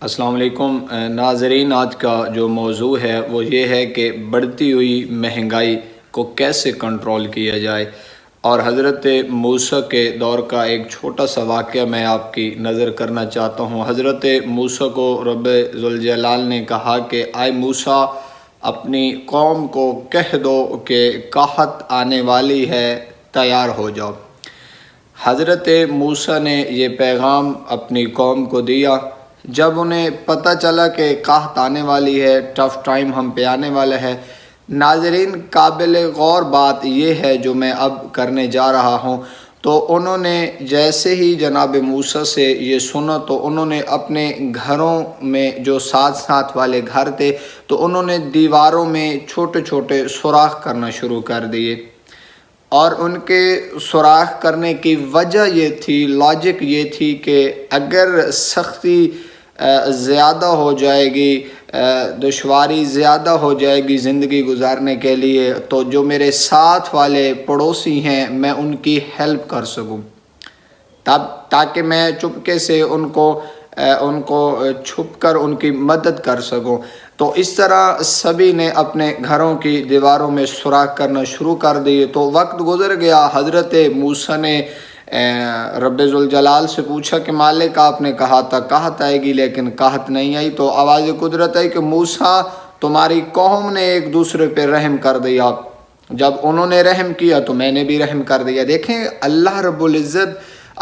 السلام علیکم ناظرین، آج کا جو موضوع ہے وہ یہ ہے کہ بڑھتی ہوئی مہنگائی کو کیسے کنٹرول کیا جائے، اور حضرت موسیٰ کے دور کا ایک چھوٹا سا واقعہ میں آپ کی نظر کرنا چاہتا ہوں۔ حضرت موسیٰ کو رب ذوالجلال نے کہا کہ اے موسیٰ، اپنی قوم کو کہہ دو کہ قحط آنے والی ہے، تیار ہو جاؤ۔ حضرت موسیٰ نے یہ پیغام اپنی قوم کو دیا۔ جب انہیں پتہ چلا کہ قحط آنے والی ہے، ٹف ٹائم ہم پہ آنے والا ہے، ناظرین قابل غور بات یہ ہے جو میں اب کرنے جا رہا ہوں، تو انہوں نے جیسے ہی جناب موسیٰ سے یہ سنا تو انہوں نے اپنے گھروں میں جو ساتھ والے گھر تھے تو انہوں نے دیواروں میں چھوٹے چھوٹے سوراخ کرنا شروع کر دیے، اور ان کے سوراخ کرنے کی وجہ یہ تھی، لاجک یہ تھی کہ اگر سختی زیادہ ہو جائے گی، دشواری زیادہ ہو جائے گی زندگی گزارنے کے لیے، تو جو میرے ساتھ والے پڑوسی ہیں میں ان کی ہیلپ کر سکوں، تاکہ میں چپکے سے ان کو چھپ کر ان کی مدد کر سکوں۔ تو اس طرح سبھی نے اپنے گھروں کی دیواروں میں سوراخ کرنا شروع کر دیے۔ تو وقت گزر گیا، حضرت موسیٰ نے رب ذوالجلال سے پوچھا کہ مالک، آپ نے کہا تھا قحط آئے گی لیکن قحط نہیں آئی۔ تو آواز قدرت ہے کہ موسیٰ، تمہاری قوم نے ایک دوسرے پہ رحم کر دیا، جب انہوں نے رحم کیا تو میں نے بھی رحم کر دیا۔ دیکھیں، اللہ رب العزت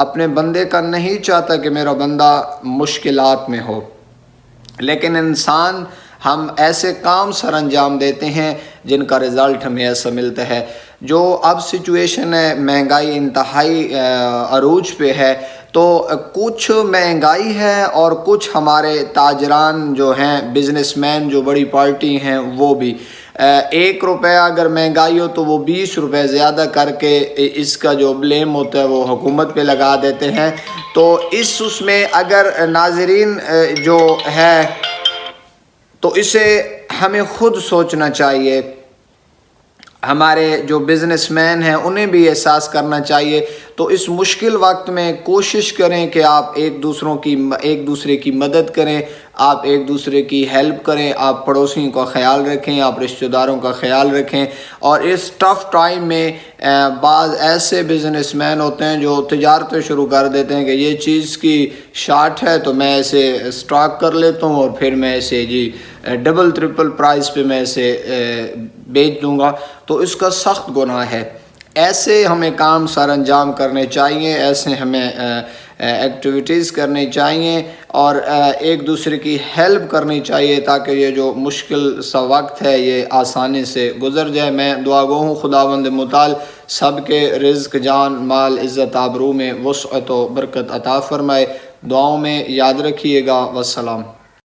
اپنے بندے کا نہیں چاہتا کہ میرا بندہ مشکلات میں ہو، لیکن انسان ہم ایسے کام سر انجام دیتے ہیں جن کا رزلٹ ہمیں ایسا ملتا ہے۔ جو اب سچویشن ہے، مہنگائی انتہائی عروج پہ ہے، تو کچھ مہنگائی ہے اور کچھ ہمارے تاجران جو ہیں، بزنس مین جو بڑی پارٹی ہیں، وہ بھی 1 روپیہ اگر مہنگائی ہو تو وہ 20 روپے زیادہ کر کے اس کا جو بلیم ہوتا ہے وہ حکومت پہ لگا دیتے ہیں۔ تو اس میں اگر ناظرین جو ہے تو اسے ہمیں خود سوچنا چاہیے، ہمارے جو بزنس مین ہیں انہیں بھی احساس کرنا چاہیے۔ تو اس مشکل وقت میں کوشش کریں کہ آپ ایک دوسرے کی مدد کریں، آپ ایک دوسرے کی ہیلپ کریں، آپ پڑوسیوں کا خیال رکھیں، آپ رشتہ داروں کا خیال رکھیں۔ اور اس ٹف ٹائم میں بعض ایسے بزنس مین ہوتے ہیں جو تجارتیں شروع کر دیتے ہیں کہ یہ چیز کی شارٹ ہے تو میں اسے اسٹاک کر لیتا ہوں اور پھر میں اسے ڈبل ٹرپل پرائز پہ میں اسے بیچ دوں گا، تو اس کا سخت گناہ ہے۔ ایسے ہمیں کام سر انجام کرنے چاہیے، ایسے ہمیں ایکٹیویٹیز کرنی چاہیے اور ایک دوسرے کی ہیلپ کرنی چاہیے، تاکہ یہ جو مشکل سا وقت ہے یہ آسانی سے گزر جائے۔ میں دعا گو ہوں خداوند متعال سب کے رزق، جان، مال، عزت، آبرو میں وسعت و برکت عطا فرمائے۔ دعاؤں میں یاد رکھیے گا۔ والسلام۔